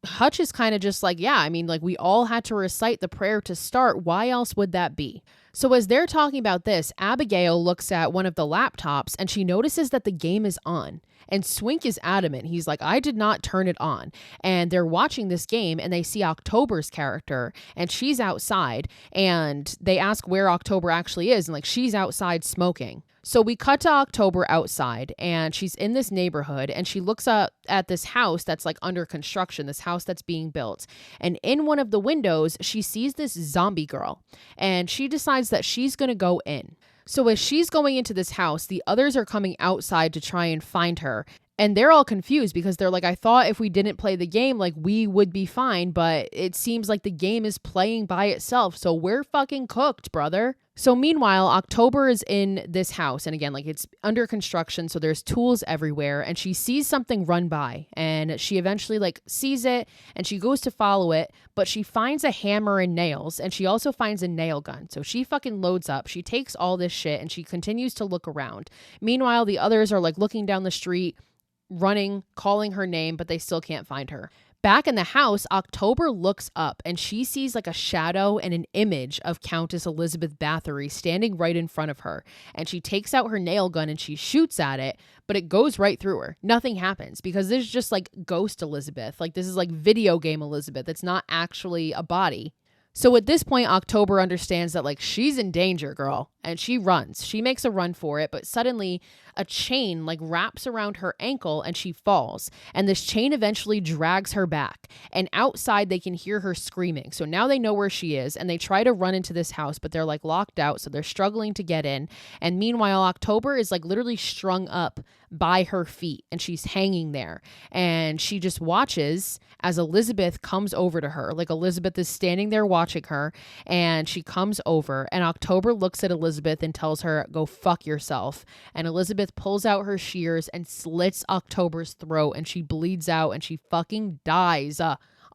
Hutch is kind of just like, yeah, I mean, like, we all had to recite the prayer to start. Why else would that be? So as they're talking about this, Abigail looks at one of the laptops and she notices that the game is on. And Swink is adamant. He's like, I did not turn it on. And they're watching this game and they see October's character and she's outside, and they ask where October actually is. And like, she's outside smoking. So we cut to October outside, and she's in this neighborhood, and she looks up at this house that's like under construction, this house that's being built. And in one of the windows, she sees this zombie girl, and she decides that she's going to go in. So as she's going into this house, the others are coming outside to try and find her. And they're all confused because they're like, I thought if we didn't play the game, like, we would be fine. But it seems like the game is playing by itself. So we're fucking cooked, brother. So meanwhile, October is in this house. And again, like, it's under construction. So there's tools everywhere. And she sees something run by. And she eventually like sees it. And she goes to follow it. But she finds a hammer and nails. And she also finds a nail gun. So she fucking loads up. She takes all this shit. And she continues to look around. Meanwhile, the others are like looking down the street, running, calling her name, but they still can't find her. Back in the house, October looks up and she sees like a shadow and an image of Countess Elizabeth Bathory standing right in front of her. And she takes out her nail gun and she shoots at it, but it goes right through her. Nothing happens because this is just like ghost Elizabeth. Like, this is like video game Elizabeth. It's not actually a body. So at this point, October understands that like she's in danger, girl, and she runs. She makes a run for it, but suddenly a chain like wraps around her ankle and she falls. And this chain eventually drags her back. And outside they can hear her screaming. So now they know where she is and they try to run into this house, but they're like locked out. So they're struggling to get in. And meanwhile, October is like literally strung up by her feet and she's hanging there. And she just watches as Elizabeth comes over to her. Like, Elizabeth is standing there watching her, and she comes over, and October looks at Elizabeth and tells her, go fuck yourself. And Elizabeth pulls out her shears and slits October's throat, and she bleeds out and she fucking dies.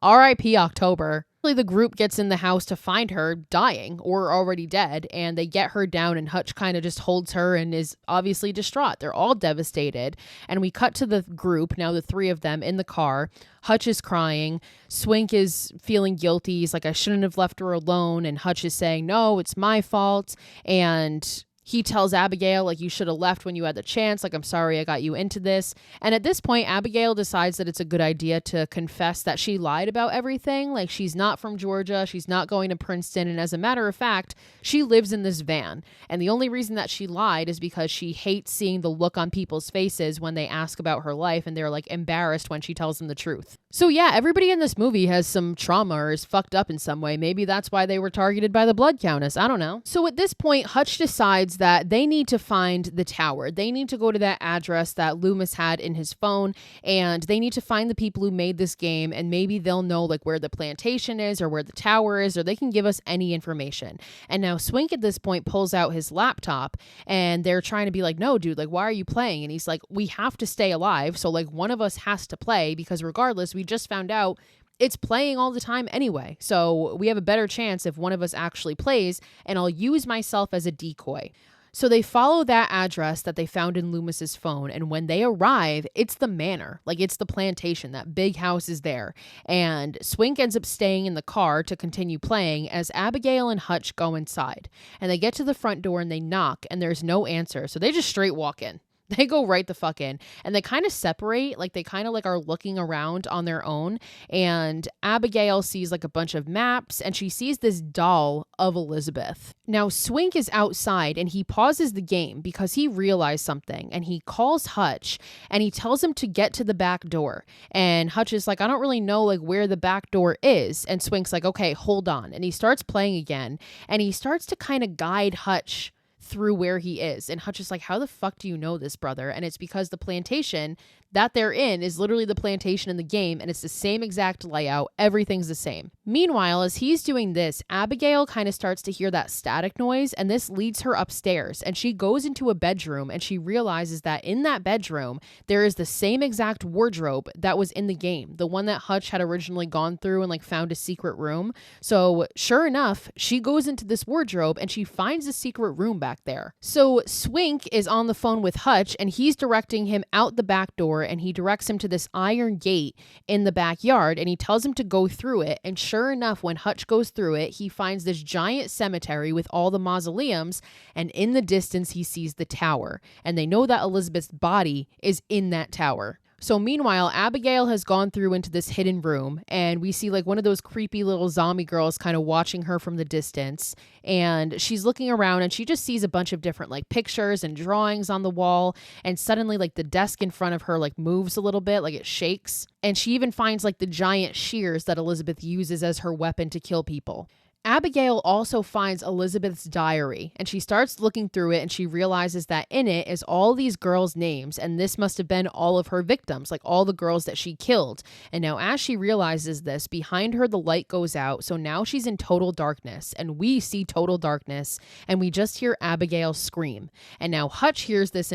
R.I.P. October. The group gets in the house to find her dying or already dead, and they get her down, and Hutch kind of just holds her and is obviously distraught. They're all devastated. And we cut to the group, now the 3 of them in the car. Hutch is crying. Swink is feeling guilty. He's like, I shouldn't have left her alone. And Hutch is saying, no, it's my fault. And he tells Abigail, like, you should have left when you had the chance. Like, I'm sorry I got you into this. And at this point, Abigail decides that it's a good idea to confess that she lied about everything. Like, she's not from Georgia. She's not going to Princeton. And as a matter of fact, she lives in this van. And the only reason that she lied is because she hates seeing the look on people's faces when they ask about her life. And they're like embarrassed when she tells them the truth. So yeah, everybody in this movie has some trauma or is fucked up in some way. Maybe that's why they were targeted by the Blood Countess. I don't know. So at this point, Hutch decides that they need to find the tower. They need to go to that address that Loomis had in his phone, and they need to find the people who made this game, and maybe they'll know like where the plantation is or where the tower is, or they can give us any information. And now Swink at this point pulls out his laptop, and they're trying to be like, no, dude, like, why are you playing? And he's like, we have to stay alive. So like, one of us has to play, because regardless, we we just found out it's playing all the time anyway. So we have a better chance if one of us actually plays, and I'll use myself as a decoy. So they follow that address that they found in Loomis's phone, and when they arrive, it's the manor. Like, it's the plantation. That big house is there. And Swink ends up staying in the car to continue playing as Abigail and Hutch go inside. And they get to the front door and they knock, and there's no answer. So they just straight walk in. They go right the fuck in, and they kind of separate, like they kind of like are looking around on their own, and Abigail sees like a bunch of maps, and she sees this doll of Elizabeth. Now Swink is outside, and he pauses the game because he realized something, and he calls Hutch, and he tells him to get to the back door, and Hutch is like, I don't really know like where the back door is, and Swink's like, okay, hold on, and he starts playing again, and he starts to kind of guide Hutch through where he is. And Hutch is like, how the fuck do you know this, brother? And it's because the plantation that they're in is literally the plantation in the game, and it's the same exact layout. Everything's the same. Meanwhile, as he's doing this, Abigail kind of starts to hear that static noise, and this leads her upstairs, and she goes into a bedroom, and she realizes that in that bedroom, there is the same exact wardrobe that was in the game, the one that Hutch had originally gone through and like found a secret room. So sure enough, she goes into this wardrobe, and she finds a secret room back there. So Swink is on the phone with Hutch, and he's directing him out the back door, and he directs him to this iron gate in the backyard, and he tells him to go through it. And sure enough, when Hutch goes through it, he finds this giant cemetery with all the mausoleums, and in the distance he sees the tower, and they know that Elizabeth's body is in that tower. So meanwhile, Abigail has gone through into this hidden room, and we see like one of those creepy little zombie girls kind of watching her from the distance, and she's looking around, and she just sees a bunch of different like pictures and drawings on the wall, and suddenly like the desk in front of her like moves a little bit, like it shakes, and she even finds like the giant shears that Elizabeth uses as her weapon to kill people. Abigail also finds Elizabeth's diary, and she starts looking through it, and she realizes that in it is all these girls' names, and this must have been all of her victims, like all the girls that she killed. And now as she realizes this, behind her the light goes out, so now she's in total darkness, and we see total darkness, and we just hear Abigail scream. And now Hutch hears this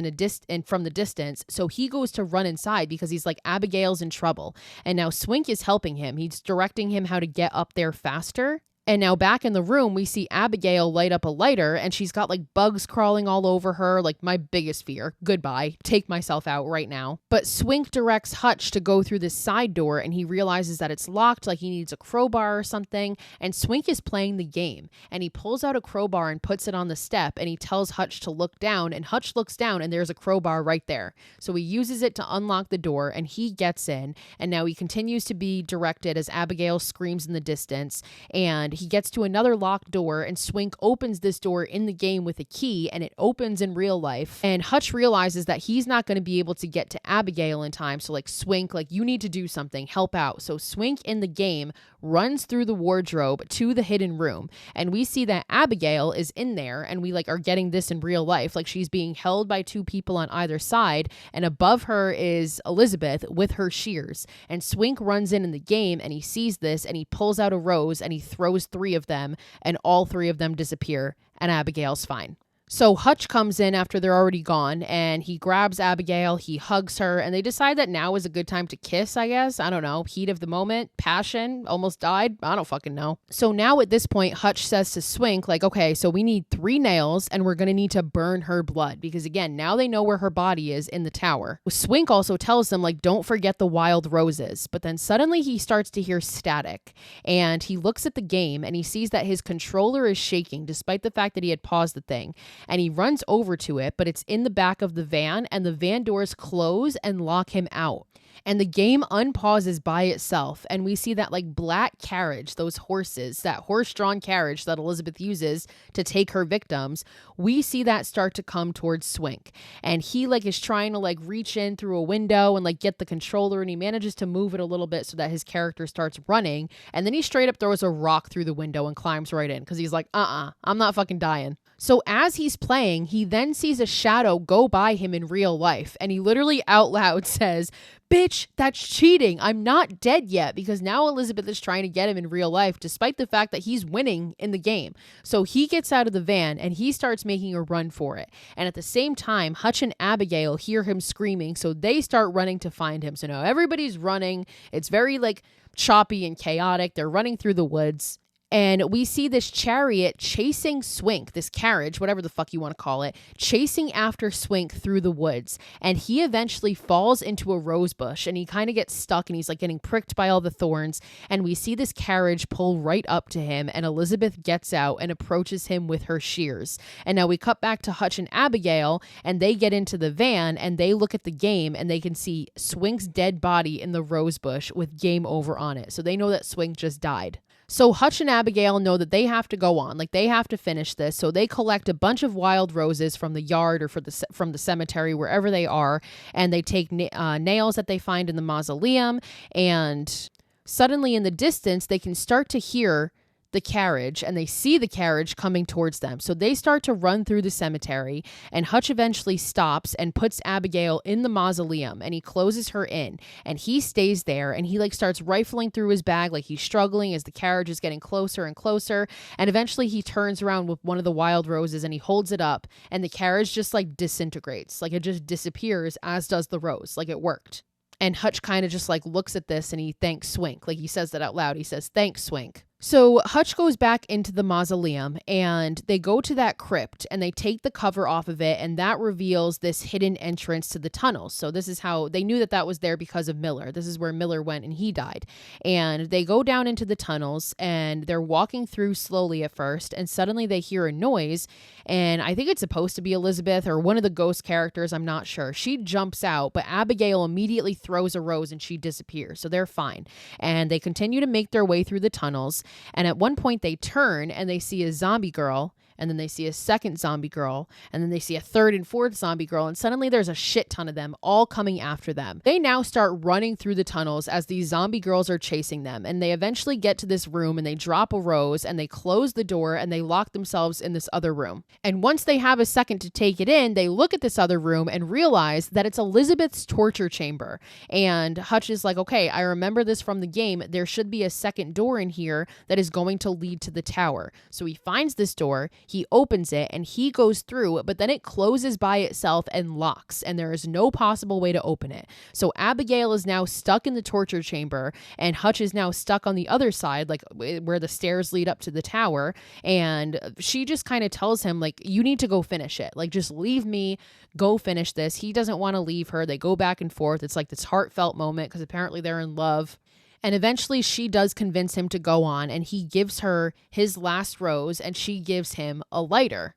from the distance, so he goes to run inside because he's like, Abigail's in trouble. And now Swink is helping him. He's directing him how to get up there faster. And now back in the room, we see Abigail light up a lighter, and she's got like bugs crawling all over her, like my biggest fear. Goodbye. Take myself out right now. But Swink directs Hutch to go through this side door, and he realizes that it's locked, like he needs a crowbar or something. And Swink is playing the game, and he pulls out a crowbar and puts it on the step, and he tells Hutch to look down, and Hutch looks down, and there's a crowbar right there. So he uses it to unlock the door, and he gets in, and now he continues to be directed as Abigail screams in the distance, and he gets to another locked door, and Swink opens this door in the game with a key, and it opens in real life. And Hutch realizes that he's not going to be able to get to Abigail in time. So like, Swink, like, you need to do something, help out. So Swink in the game runs through the wardrobe to the hidden room, and we see that Abigail is in there, and we like are getting this in real life. Like, she's being held by two people on either side, and above her is Elizabeth with her shears. And Swink runs in the game, and he sees this, and he pulls out a rose, and he throws 3 of them, and all 3 of them disappear, and Abigail's fine. So Hutch comes in after they're already gone, and he grabs Abigail, he hugs her, and they decide that now is a good time to kiss, I guess. I don't know. Heat of the moment, passion, almost died. I don't fucking know. So now at this point, Hutch says to Swink, like, okay, so we need 3 nails, and we're going to need to burn her blood, because again, now they know where her body is in the tower. Swink also tells them, like, don't forget the wild roses. But then suddenly he starts to hear static, and he looks at the game, and he sees that his controller is shaking, despite the fact that he had paused the thing. And he runs over to it, but it's in the back of the van, and the van doors close and lock him out. And the game unpauses by itself, and we see that like black carriage, those horses, that horse-drawn carriage that Elizabeth uses to take her victims, we see that start to come towards Swink. And he like is trying to like reach in through a window and like get the controller, and he manages to move it a little bit so that his character starts running, and then he straight up throws a rock through the window and climbs right in, because he's like, I'm not fucking dying. So as he's playing, he then sees a shadow go by him in real life, and he literally out loud says, bitch, that's cheating. I'm not dead yet, because now Elizabeth is trying to get him in real life, despite the fact that he's winning in the game. So he gets out of the van and he starts making a run for it. And at the same time, Hutch and Abigail hear him screaming. So they start running to find him. So now everybody's running. It's very like choppy and chaotic. They're running through the woods. And we see this chariot chasing Swink, this carriage, whatever the fuck you want to call it, chasing after Swink through the woods. And he eventually falls into a rose bush and he kind of gets stuck and he's like getting pricked by all the thorns. And we see this carriage pull right up to him and Elizabeth gets out and approaches him with her shears. And now we cut back to Hutch and Abigail and they get into the van and they look at the game and they can see Swink's dead body in the rose bush with game over on it. So they know that Swink just died. So Hutch and Abigail know that they have to go on, like they have to finish this. So they collect a bunch of wild roses from the yard or from the cemetery, wherever they are. And they take nails that they find in the mausoleum. And suddenly in the distance, they can start to hear the carriage and they see the carriage coming towards them. So they start to run through the cemetery and Hutch eventually stops and puts Abigail in the mausoleum and he closes her in and he stays there and he like starts rifling through his bag like he's struggling as the carriage is getting closer and closer. And eventually he turns around with one of the wild roses and he holds it up and the carriage just like disintegrates. Like it just disappears, as does the rose. Like it worked. And Hutch kind of just like looks at this and he thanks Swink. Like he says that out loud. He says, "Thanks, Swink." So Hutch goes back into the mausoleum and they go to that crypt and they take the cover off of it and that reveals this hidden entrance to the tunnels. So this is how they knew that that was there because of Miller. This is where Miller went and he died. And they go down into the tunnels and they're walking through slowly at first and suddenly they hear a noise and I think it's supposed to be Elizabeth or one of the ghost characters. I'm not sure. She jumps out, but Abigail immediately throws a rose and she disappears. So they're fine. And they continue to make their way through the tunnels. And at one point they turn and they see a zombie girl and then they see a second zombie girl and then they see a third and fourth zombie girl and suddenly there's a shit ton of them all coming after them. They now start running through the tunnels as these zombie girls are chasing them and they eventually get to this room and they drop a rose and they close the door and they lock themselves in this other room. And once they have a second to take it in, they look at this other room and realize that it's Elizabeth's torture chamber. And Hutch is like, okay, I remember this from the game. There should be a second door in here that is going to lead to the tower. So he finds this door. He opens it and he goes through, but then it closes by itself and locks, and there is no possible way to open it. So Abigail is now stuck in the torture chamber, and Hutch is now stuck on the other side, like where the stairs lead up to the tower. And she just kind of tells him, like, you need to go finish it. Like, just leave me, go finish this. He doesn't want to leave her. They go back and forth. It's like this heartfelt moment because apparently they're in love. And eventually she does convince him to go on and he gives her his last rose and she gives him a lighter.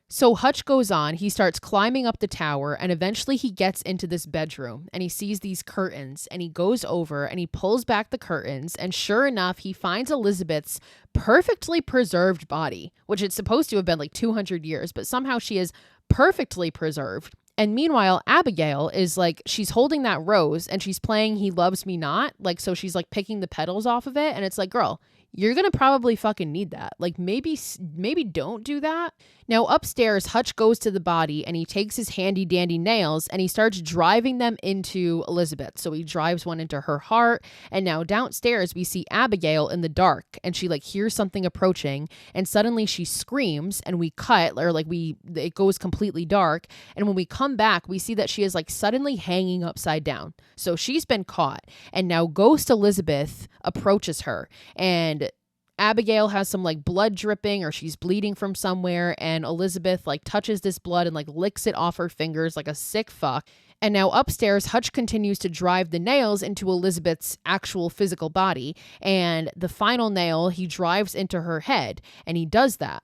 So Hutch goes on, he starts climbing up the tower and eventually he gets into this bedroom and he sees these curtains and he goes over and he pulls back the curtains and sure enough, he finds Elizabeth's perfectly preserved body, which it's supposed to have been like 200 years, but somehow she is perfectly preserved. And meanwhile, Abigail is like, she's holding that rose and she's playing He Loves Me Not. Like, so she's like picking the petals off of it. And it's like, girl, you're going to probably fucking need that. Like maybe don't do that. Now upstairs, Hutch goes to the body and he takes his handy dandy nails and he starts driving them into Elizabeth. So he drives one into her heart. And now downstairs, we see Abigail in the dark and she like hears something approaching and suddenly she screams and we cut or like it goes completely dark. And when we come back, we see that she is like suddenly hanging upside down. So she's been caught and now Ghost Elizabeth approaches her and Abigail has some like blood dripping or she's bleeding from somewhere and Elizabeth like touches this blood and like licks it off her fingers like a sick fuck. And now upstairs, Hutch continues to drive the nails into Elizabeth's actual physical body. And the final nail, he drives into her head and he does that.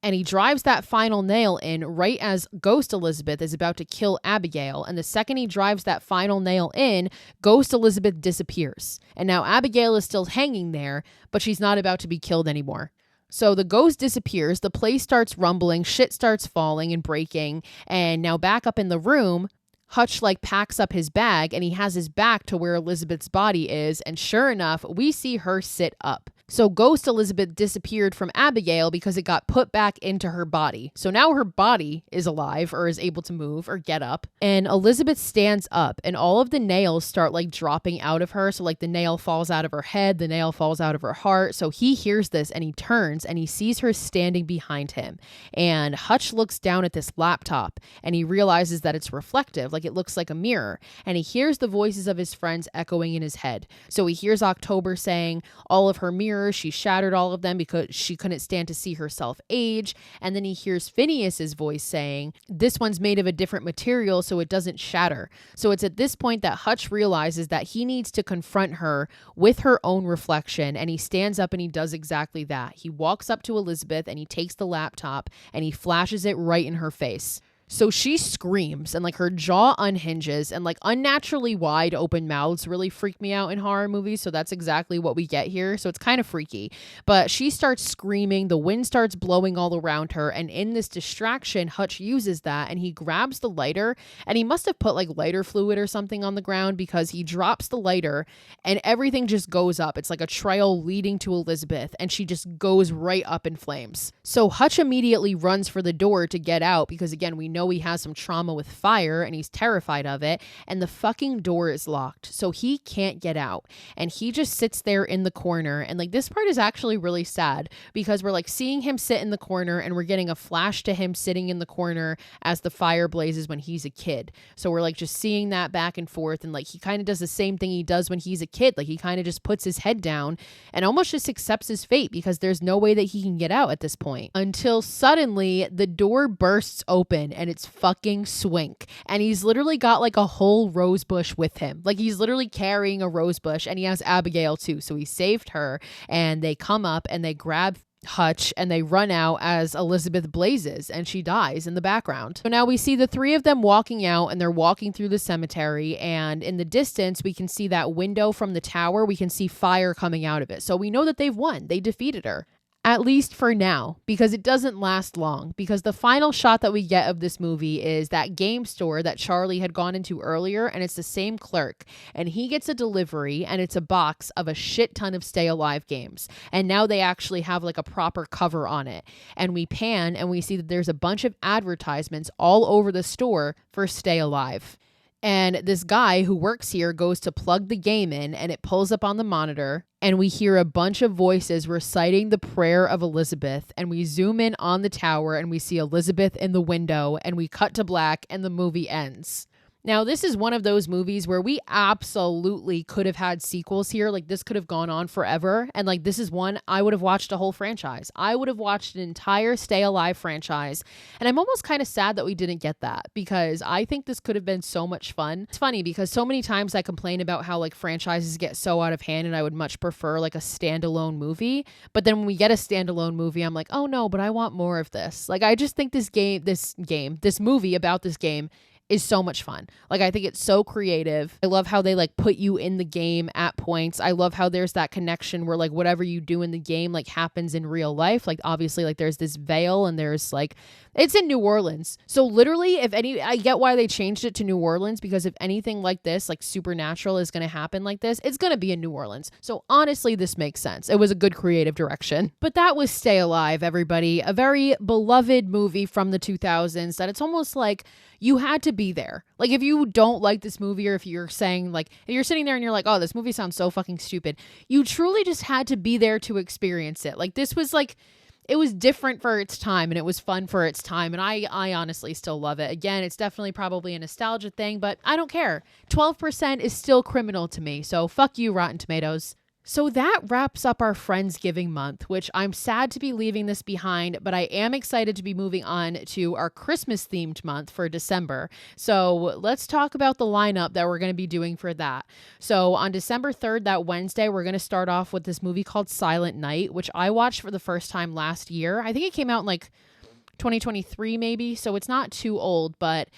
And he drives that final nail in right as Ghost Elizabeth is about to kill Abigail. And the second he drives that final nail in, Ghost Elizabeth disappears. And now Abigail is still hanging there, but she's not about to be killed anymore. So the ghost disappears, the place starts rumbling, shit starts falling and breaking. And now back up in the room, Hutch like packs up his bag and he has his back to where Elizabeth's body is. And sure enough, we see her sit up. So Ghost Elizabeth disappeared from Abigail because it got put back into her body. So now her body is alive or is able to move or get up. And Elizabeth stands up and all of the nails start like dropping out of her. So like the nail falls out of her head, the nail falls out of her heart. So he hears this and he turns and he sees her standing behind him. And Hutch looks down at this laptop and he realizes that it's reflective, like it looks like a mirror. And he hears the voices of his friends echoing in his head. So he hears October saying all of her mirrors, she shattered all of them because she couldn't stand to see herself age. And then he hears Phineas's voice saying, this one's made of a different material so it doesn't shatter. So it's at this point that Hutch realizes that he needs to confront her with her own reflection. And he stands up and he does exactly that. He walks up to Elizabeth and he takes the laptop and he flashes it right in her face. So she screams and like her jaw unhinges and like unnaturally wide open mouths really freak me out in horror movies. So that's exactly what we get here. So it's kind of freaky, but she starts screaming. The wind starts blowing all around her. And in this distraction, Hutch uses that and he grabs the lighter and he must have put like lighter fluid or something on the ground because he drops the lighter and everything just goes up. It's like a trail leading to Elizabeth and she just goes right up in flames. So Hutch immediately runs for the door to get out because again, we know he has some trauma with fire and he's terrified of it, and the fucking door is locked, so he can't get out, and he just sits there in the corner. And like this part is actually really sad because we're like seeing him sit in the corner and we're getting a flash to him sitting in the corner as the fire blazes when he's a kid. So we're like just seeing that back and forth, and like he kind of does the same thing he does when he's a kid. Like he kind of just puts his head down and almost just accepts his fate because there's no way that he can get out at this point, until suddenly the door bursts open and it's fucking Swink. And he's literally got like a whole rose bush with him. Like he's literally carrying a rose bush, and he has Abigail too. So he saved her, and they come up and they grab Hutch and they run out as Elizabeth blazes and she dies in the background. So now we see the three of them walking out and they're walking through the cemetery, and in the distance we can see that window from the tower. We can see fire coming out of it. So we know that they've won. They defeated her. At least for now, because it doesn't last long, because the final shot that we get of this movie is that game store that Charlie had gone into earlier, and it's the same clerk, and he gets a delivery and it's a box of a shit ton of Stay Alive games, and now they actually have like a proper cover on it, and we pan and we see that there's a bunch of advertisements all over the store for Stay Alive. And this guy who works here goes to plug the game in and it pulls up on the monitor, and we hear a bunch of voices reciting the prayer of Elizabeth, and we zoom in on the tower and we see Elizabeth in the window, and we cut to black and the movie ends. Now, this is one of those movies where we absolutely could have had sequels here. Like, this could have gone on forever. And, like, this is one I would have watched a whole franchise. I would have watched an entire Stay Alive franchise. And I'm almost kind of sad that we didn't get that, because I think this could have been so much fun. It's funny because so many times I complain about how, like, franchises get so out of hand, and I would much prefer, like, a standalone movie. But then when we get a standalone movie, I'm like, oh, no, but I want more of this. Like, I just think this movie about this game is so much fun. Like, I think it's so creative. I love how they like put you in the game at points. I love how there's that connection where like whatever you do in the game like happens in real life. Like, obviously, like there's this veil and there's like, it's in New Orleans. So literally, I get why they changed it to New Orleans, because if anything like this, like supernatural is going to happen like this, it's going to be in New Orleans. So honestly, this makes sense. It was a good creative direction. But that was Stay Alive, everybody. A very beloved movie from the 2000s that it's almost like you had to be there. Like, if you don't like this movie, or if you're saying like, if you're sitting there and you're like, oh, this movie sounds so fucking stupid, you truly just had to be there to experience it. Like, this was like, it was different for its time and it was fun for its time. And I honestly still love it. Again, it's definitely probably a nostalgia thing, but I don't care. 12% is still criminal to me. So fuck you, Rotten Tomatoes. So that wraps up our Friendsgiving month, which I'm sad to be leaving this behind, but I am excited to be moving on to our Christmas themed month for December. So let's talk about the lineup that we're going to be doing for that. So on December 3rd, that Wednesday, we're going to start off with this movie called Silent Night, which I watched for the first time last year. I think it came out in like 2023 maybe, so it's not too old, but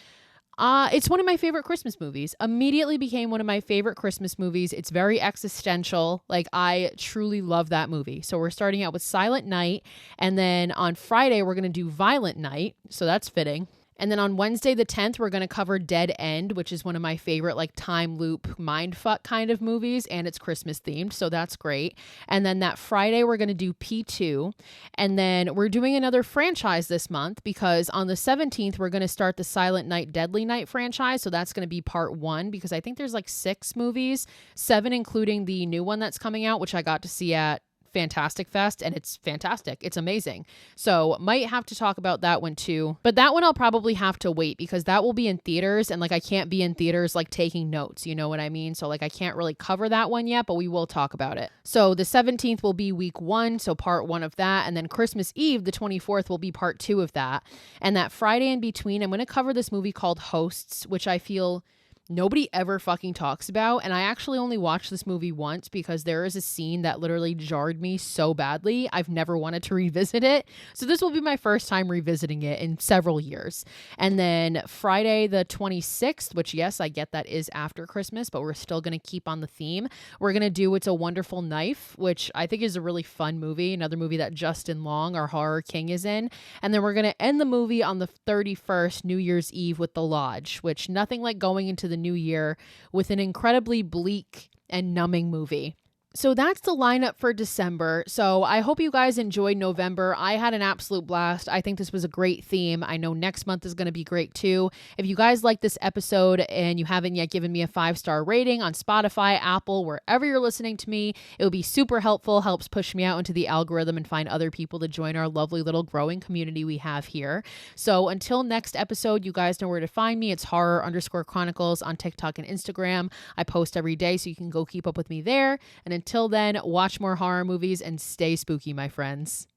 it's one of my favorite Christmas movies. Immediately became one of my favorite Christmas movies. It's very existential. Like, I truly love that movie. So we're starting out with Silent Night. And then on Friday, we're going to do Violent Night. So that's fitting. And then on Wednesday the 10th, we're going to cover Dead End, which is one of my favorite like time loop mindfuck kind of movies, and it's Christmas themed, so that's great. And then that Friday we're going to do P2, and then we're doing another franchise this month because on the 17th we're going to start the Silent Night Deadly Night franchise, so that's going to be part 1 because I think there's like 6 movies, 7 including the new one that's coming out, which I got to see at Fantastic Fest, and it's fantastic. It's amazing. So might have to talk about that one too. But that one I'll probably have to wait because that will be in theaters, and like I can't be in theaters like taking notes, you know what I mean? So like I can't really cover that one yet, but we will talk about it. So the 17th will be week 1, so part 1 of that, and then Christmas Eve, the 24th, will be part 2 of that. And that Friday in between, I'm going to cover this movie called Hosts, which I feel nobody ever fucking talks about. And I actually only watched this movie once because there is a scene that literally jarred me so badly. I've never wanted to revisit it. So this will be my first time revisiting it in several years. And then Friday the 26th, which yes, I get that is after Christmas, but we're still going to keep on the theme. We're going to do It's a Wonderful Knife, which I think is a really fun movie. Another movie that Justin Long, our horror king, is in. And then we're going to end the movie on the 31st, New Year's Eve, with The Lodge, which nothing like going into the new year with an incredibly bleak and numbing movie. So that's the lineup for December. So I hope you guys enjoyed November. I had an absolute blast. I think this was a great theme. I know next month is going to be great too. If you guys like this episode and you haven't yet given me a 5-star rating on Spotify, Apple, wherever you're listening to me, it would be super helpful. Helps push me out into the algorithm and find other people to join our lovely little growing community we have here. So until next episode, you guys know where to find me. It's horror_chronicles on TikTok and Instagram. I post every day, so you can go keep up with me there. And until then, watch more horror movies and stay spooky, my friends.